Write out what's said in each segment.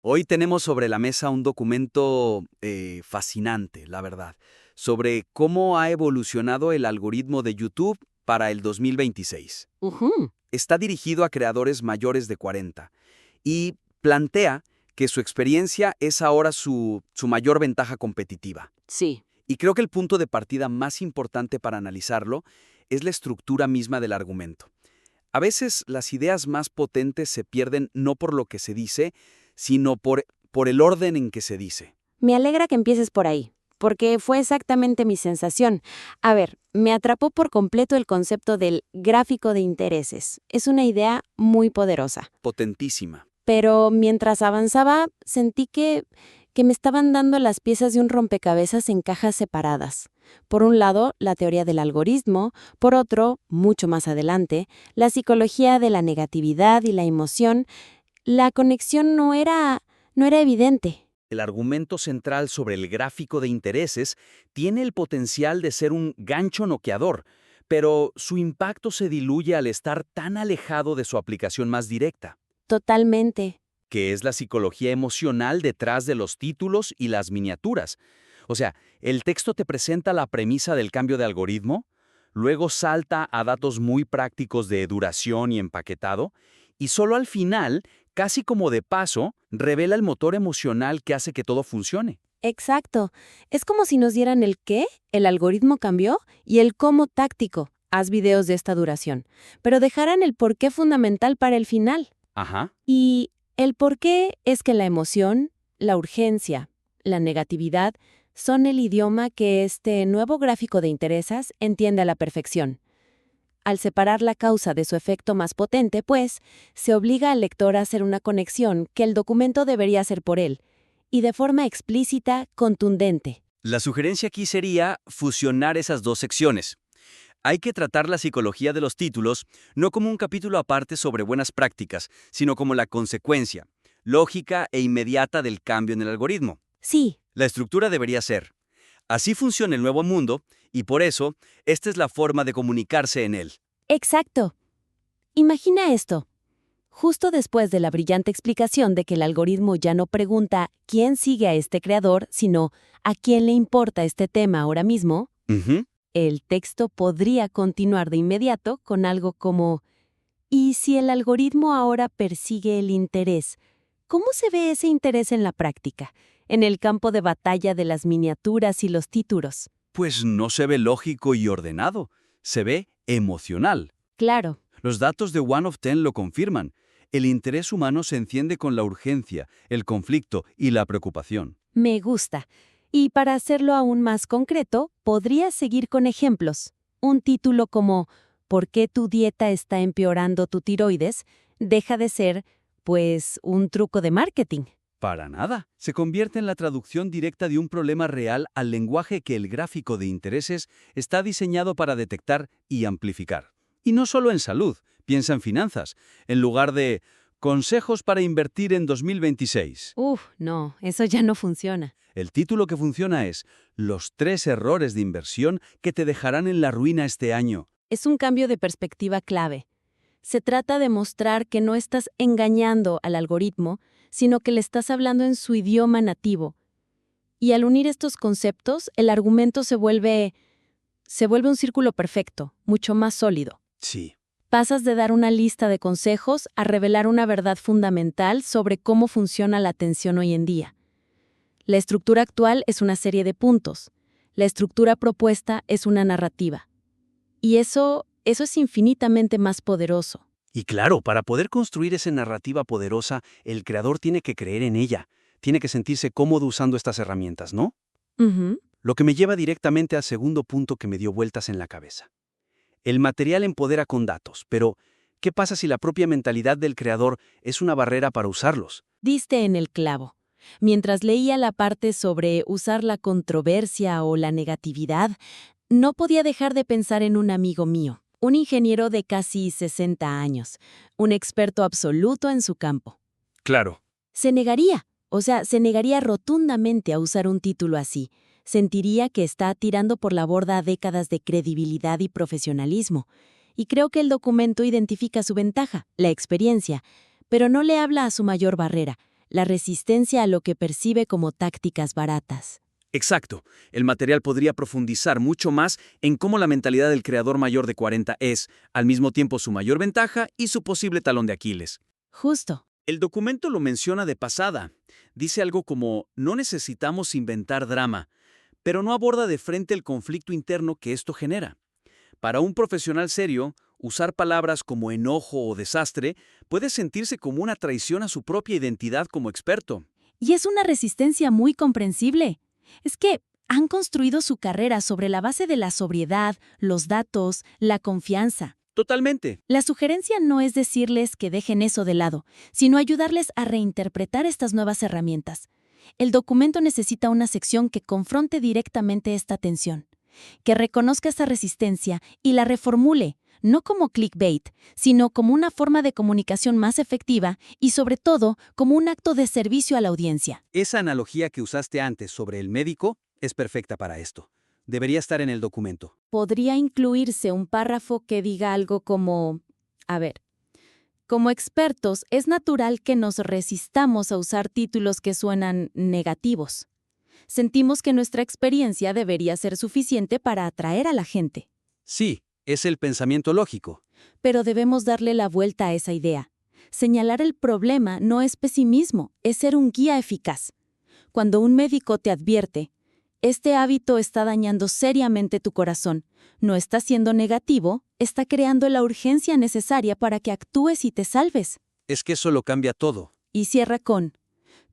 Hoy tenemos sobre la mesa un documento fascinante, la verdad, sobre cómo ha evolucionado el algoritmo de YouTube para el 2026. Ujú, Está dirigido a creadores mayores de 40 y plantea que su experiencia es ahora su mayor ventaja competitiva. sí, Y creo que el punto de partida más importante para analizarlo es la estructura misma del argumento. A veces las ideas más potentes se pierden no por lo que se dice, sino por el orden en que se dice. me alegra que empieces por ahí, porque fue exactamente mi sensación. A ver, me atrapó por completo el concepto del gráfico de intereses. Es una idea muy poderosa. Potentísima. Pero mientras avanzaba, sentí que me estaban dando las piezas de un rompecabezas en cajas separadas. Por un lado, la teoría del algoritmo, por otro, mucho más adelante, la psicología de la negatividad y la emoción. La conexión no era evidente. El argumento central sobre el gráfico de intereses tiene el potencial de ser un gancho noqueador, pero su impacto se diluye al estar tan alejado de su aplicación más directa, Totalmente. que es la psicología emocional detrás de los títulos y las miniaturas. O sea, el texto te presenta la premisa del cambio de algoritmo, luego salta a datos muy prácticos de duración y empaquetado, y solo al final, casi como de paso, revela el motor emocional que hace que todo funcione. Exacto. Es como si nos dieran el qué, el algoritmo cambió, y el cómo táctico. Haz videos de esta duración. Pero dejaran el por qué fundamental para el final. Ajá. Y el por qué es que la emoción, la urgencia, la negatividad son el idioma que este nuevo gráfico de intereses entiende a la perfección. Al separar la causa de su efecto más potente, pues, se obliga al lector a hacer una conexión que el documento debería hacer por él, y de forma explícita, contundente. La sugerencia aquí sería fusionar esas dos secciones. Hay que tratar la psicología de los títulos no como un capítulo aparte sobre buenas prácticas, sino como la consecuencia, lógica e inmediata del cambio en el algoritmo. Sí, La estructura debería ser: así funciona el nuevo mundo, y por eso, esta es la forma de comunicarse en él. exacto. Imagina esto. Justo después de la brillante explicación de que el algoritmo ya no pregunta quién sigue a este creador, sino a quién le importa este tema ahora mismo, Ujú. el texto podría continuar de inmediato con algo como: ¿y si el algoritmo ahora persigue el interés? ¿Cómo se ve ese interés en la práctica, en el campo de batalla de las miniaturas y los títulos? Pues no se ve lógico y ordenado, se ve emocional. Claro, Los datos de One of Ten lo confirman. El interés humano se enciende con la urgencia, el conflicto y la preocupación. me gusta. Y para hacerlo aún más concreto, podrías seguir con ejemplos. Un título como ¿por qué tu dieta está empeorando tu tiroides? Deja de ser, pues, un truco de marketing. Para nada. Se convierte en la traducción directa de un problema real al lenguaje que el gráfico de intereses está diseñado para detectar y amplificar. Y no solo en salud, piensa en finanzas, en lugar de consejos para invertir en 2026. Uf, no, eso ya no funciona. El título que funciona es Los 3 errores de inversión que te dejarán en la ruina este año. Es un cambio de perspectiva clave. Se trata de mostrar que no estás engañando al algoritmo, sino que le estás hablando en su idioma nativo. Y al unir estos conceptos, el argumento se vuelve un círculo perfecto, mucho más sólido. Sí. Pasas de dar una lista de consejos a revelar una verdad fundamental sobre cómo funciona la atención hoy en día. La estructura actual es una serie de puntos. La estructura propuesta es una narrativa. Y eso es infinitamente más poderoso. Y claro, para poder construir esa narrativa poderosa, el creador tiene que creer en ella, tiene que sentirse cómodo usando estas herramientas, ¿no? Ujú. Lo que me lleva directamente al segundo punto que me dio vueltas en la cabeza. El material empodera con datos, pero ¿qué pasa si la propia mentalidad del creador es una barrera para usarlos? Diste en el clavo. Mientras leía la parte sobre usar la controversia o la negatividad, no podía dejar de pensar en un amigo mío, un ingeniero de casi 60 años, un experto absoluto en su campo. Claro. Se negaría rotundamente a usar un título así. Sentiría que está tirando por la borda décadas de credibilidad y profesionalismo. Y creo que el documento identifica su ventaja, la experiencia, pero no le habla a su mayor barrera, la resistencia a lo que percibe como tácticas baratas. Exacto. El material podría profundizar mucho más en cómo la mentalidad del creador mayor de 40 es, al mismo tiempo, su mayor ventaja y su posible talón de Aquiles. Justo. El documento lo menciona de pasada. Dice algo como, no necesitamos inventar drama, pero no aborda de frente el conflicto interno que esto genera. Para un profesional serio, usar palabras como enojo o desastre puede sentirse como una traición a su propia identidad como experto. Y es una resistencia muy comprensible. Es que han construido su carrera sobre la base de la sobriedad, los datos, la confianza. Totalmente. La sugerencia no es decirles que dejen eso de lado, sino ayudarles a reinterpretar estas nuevas herramientas. El documento necesita una sección que confronte directamente esta tensión, que reconozca esta resistencia y la reformule, no como clickbait, sino como una forma de comunicación más efectiva y, sobre todo, como un acto de servicio a la audiencia. Esa analogía que usaste antes sobre el médico es perfecta para esto. Debería estar en el documento. Podría incluirse un párrafo que diga algo como, a ver, como expertos es natural que nos resistamos a usar títulos que suenan negativos. Sentimos que nuestra experiencia debería ser suficiente para atraer a la gente. Sí, es el pensamiento lógico. Pero debemos darle la vuelta a esa idea. Señalar el problema no es pesimismo, es ser un guía eficaz. Cuando un médico te advierte, este hábito está dañando seriamente tu corazón, no está siendo negativo, está creando la urgencia necesaria para que actúes y te salves. Es que eso lo cambia todo. Y cierra con,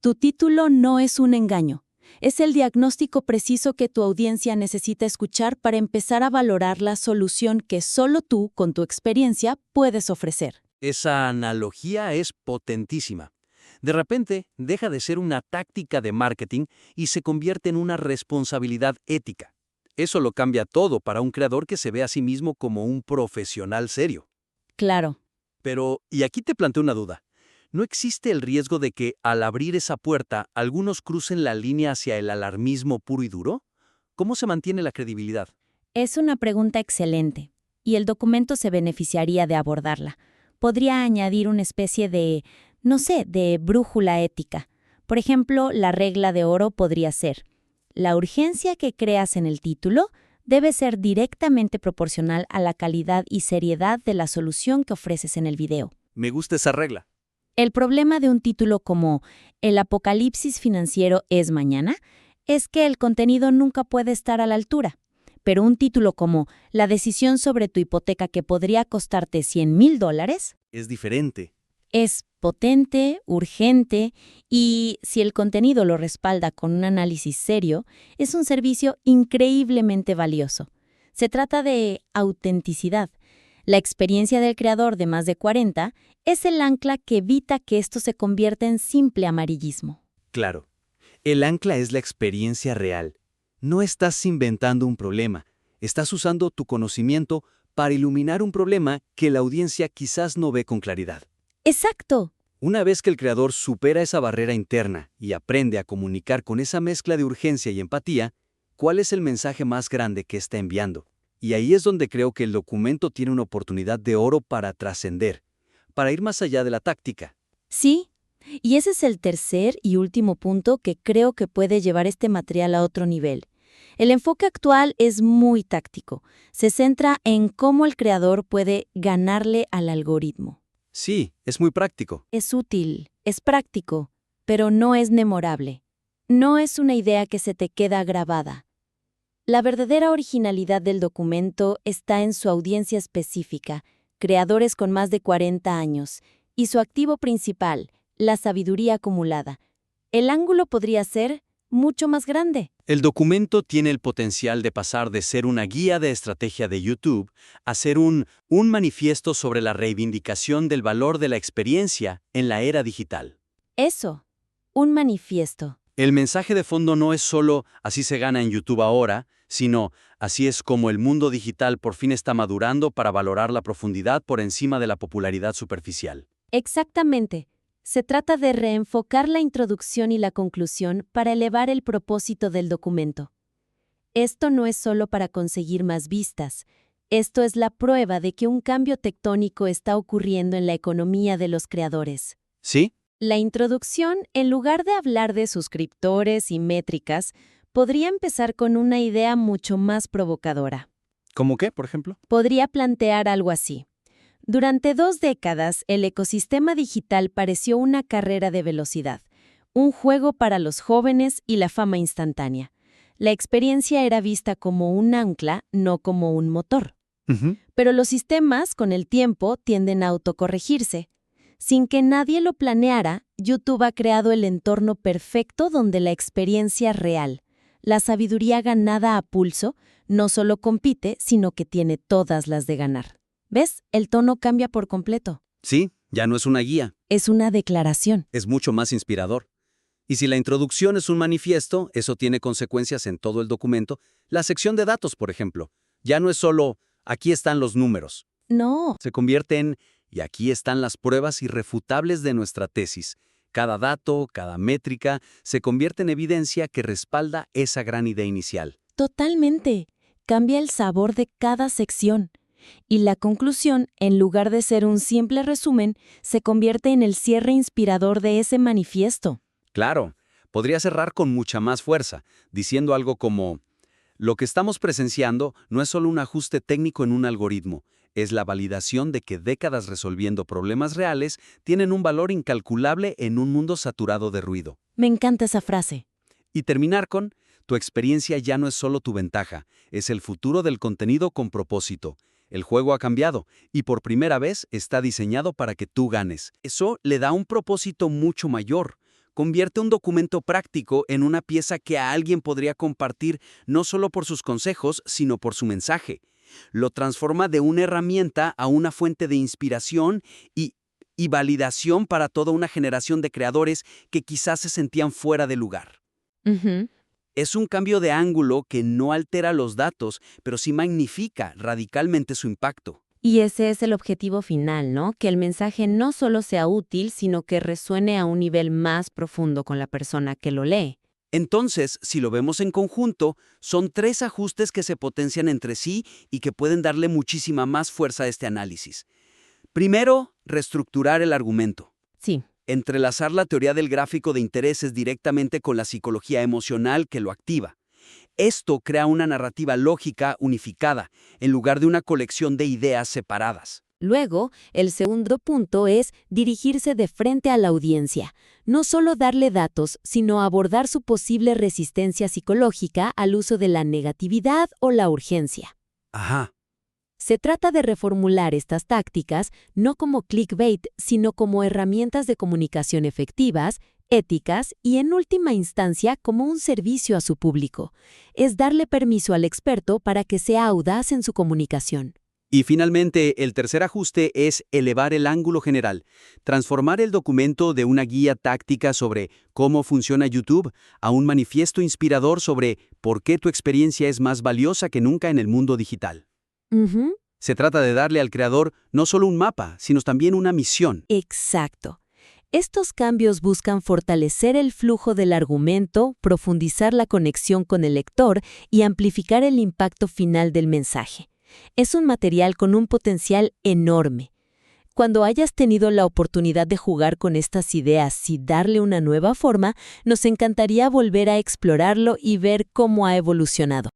tu título no es un engaño. Es el diagnóstico preciso que tu audiencia necesita escuchar para empezar a valorar la solución que solo tú, con tu experiencia, puedes ofrecer. Esa analogía es potentísima. De repente, deja de ser una táctica de marketing y se convierte en una responsabilidad ética. Eso lo cambia todo para un creador que se ve a sí mismo como un profesional serio. Claro. Pero, y aquí te planteo una duda. ¿No existe el riesgo de que, al abrir esa puerta, algunos crucen la línea hacia el alarmismo puro y duro? ¿Cómo se mantiene la credibilidad? Es una pregunta excelente, y el documento se beneficiaría de abordarla. Podría añadir una especie de, no sé, de brújula ética. Por ejemplo, la regla de oro podría ser: la urgencia que creas en el título debe ser directamente proporcional a la calidad y seriedad de la solución que ofreces en el video. Me gusta esa regla. El problema de un título como El apocalipsis financiero es mañana es que el contenido nunca puede estar a la altura. Pero un título como La decisión sobre tu hipoteca que podría costarte $100,000 Es diferente. es potente, urgente y, si el contenido lo respalda con un análisis serio, es un servicio increíblemente valioso. Se trata de autenticidad. La experiencia del creador de más de 40 es el ancla que evita que esto se convierta en simple amarillismo. Claro. El ancla es la experiencia real. No estás inventando un problema. Estás usando tu conocimiento para iluminar un problema que la audiencia quizás no ve con claridad. ¡Exacto! Una vez que el creador supera esa barrera interna y aprende a comunicar con esa mezcla de urgencia y empatía, ¿cuál es el mensaje más grande que está enviando? Y ahí es donde creo que el documento tiene una oportunidad de oro para trascender, para ir más allá de la táctica. Sí, y ese es el tercer y último punto que creo que puede llevar este material a otro nivel. El enfoque actual es muy táctico. Se centra en cómo el creador puede ganarle al algoritmo. Sí, es muy práctico. Es útil, es práctico, pero no es memorable. No es una idea que se te queda grabada. La verdadera originalidad del documento está en su audiencia específica, creadores con más de 40 años, y su activo principal, la sabiduría acumulada. El ángulo podría ser mucho más grande. El documento tiene el potencial de pasar de ser una guía de estrategia de YouTube a ser un manifiesto sobre la reivindicación del valor de la experiencia en la era digital. Eso, un manifiesto. El mensaje de fondo no es solo así se gana en YouTube ahora, sino así es como el mundo digital por fin está madurando para valorar la profundidad por encima de la popularidad superficial. Exactamente. Se trata de reenfocar la introducción y la conclusión para elevar el propósito del documento. Esto no es solo para conseguir más vistas. Esto es la prueba de que un cambio tectónico está ocurriendo en la economía de los creadores. ¿Sí? La introducción, en lugar de hablar de suscriptores y métricas, podría empezar con una idea mucho más provocadora. ¿Cómo qué, por ejemplo? Podría plantear algo así. Durante 2 décadas, el ecosistema digital pareció una carrera de velocidad, un juego para los jóvenes y la fama instantánea. La experiencia era vista como un ancla, no como un motor. Pero los sistemas, con el tiempo, tienden a autocorregirse. Sin que nadie lo planeara, YouTube ha creado el entorno perfecto donde la experiencia real, la sabiduría ganada a pulso, no solo compite, sino que tiene todas las de ganar. ¿Ves? El tono cambia por completo. Sí, ya no es una guía, Es una declaración. es mucho más inspirador. Y si la introducción es un manifiesto, eso tiene consecuencias en todo el documento. La sección de datos, por ejemplo, ya no es solo aquí están los números. No. Se convierte en y aquí están las pruebas irrefutables de nuestra tesis. Cada dato, cada métrica, se convierte en evidencia que respalda esa gran idea inicial. Totalmente. Cambia el sabor de cada sección. Y la conclusión, en lugar de ser un simple resumen, se convierte en el cierre inspirador de ese manifiesto. Claro, podría cerrar con mucha más fuerza, diciendo algo como, lo que estamos presenciando no es solo un ajuste técnico en un algoritmo, es la validación de que décadas resolviendo problemas reales tienen un valor incalculable en un mundo saturado de ruido. Me encanta esa frase. Y terminar con, tu experiencia ya no es solo tu ventaja, es el futuro del contenido con propósito. El juego ha cambiado y por primera vez está diseñado para que tú ganes. Eso le da un propósito mucho mayor. Convierte un documento práctico en una pieza que a alguien podría compartir no solo por sus consejos, sino por su mensaje. Lo transforma de una herramienta a una fuente de inspiración y validación para toda una generación de creadores que quizás se sentían fuera de lugar. Ujú. Es un cambio de ángulo que no altera los datos, pero sí magnifica radicalmente su impacto. Y ese es el objetivo final, ¿no? Que el mensaje no solo sea útil, sino que resuene a un nivel más profundo con la persona que lo lee. Entonces, si lo vemos en conjunto, son 3 ajustes que se potencian entre sí y que pueden darle muchísima más fuerza a este análisis. Primero, reestructurar el argumento. Sí. Entrelazar la teoría del gráfico de intereses directamente con la psicología emocional que lo activa. Esto crea una narrativa lógica unificada, en lugar de una colección de ideas separadas. Luego, el segundo punto es dirigirse de frente a la audiencia. No solo darle datos, sino abordar su posible resistencia psicológica al uso de la negatividad o la urgencia. Ajá. Se trata de reformular estas tácticas no como clickbait, sino como herramientas de comunicación efectivas, éticas y, en última instancia, como un servicio a su público. Es darle permiso al experto para que sea audaz en su comunicación. Y finalmente, el tercer ajuste es elevar el ángulo general, transformar el documento de una guía táctica sobre cómo funciona YouTube a un manifiesto inspirador sobre por qué tu experiencia es más valiosa que nunca en el mundo digital. Ujú. Se trata de darle al creador no solo un mapa, sino también una misión. Exacto. Estos cambios buscan fortalecer el flujo del argumento, profundizar la conexión con el lector y amplificar el impacto final del mensaje. Es un material con un potencial enorme. Cuando hayas tenido la oportunidad de jugar con estas ideas y darle una nueva forma, nos encantaría volver a explorarlo y ver cómo ha evolucionado.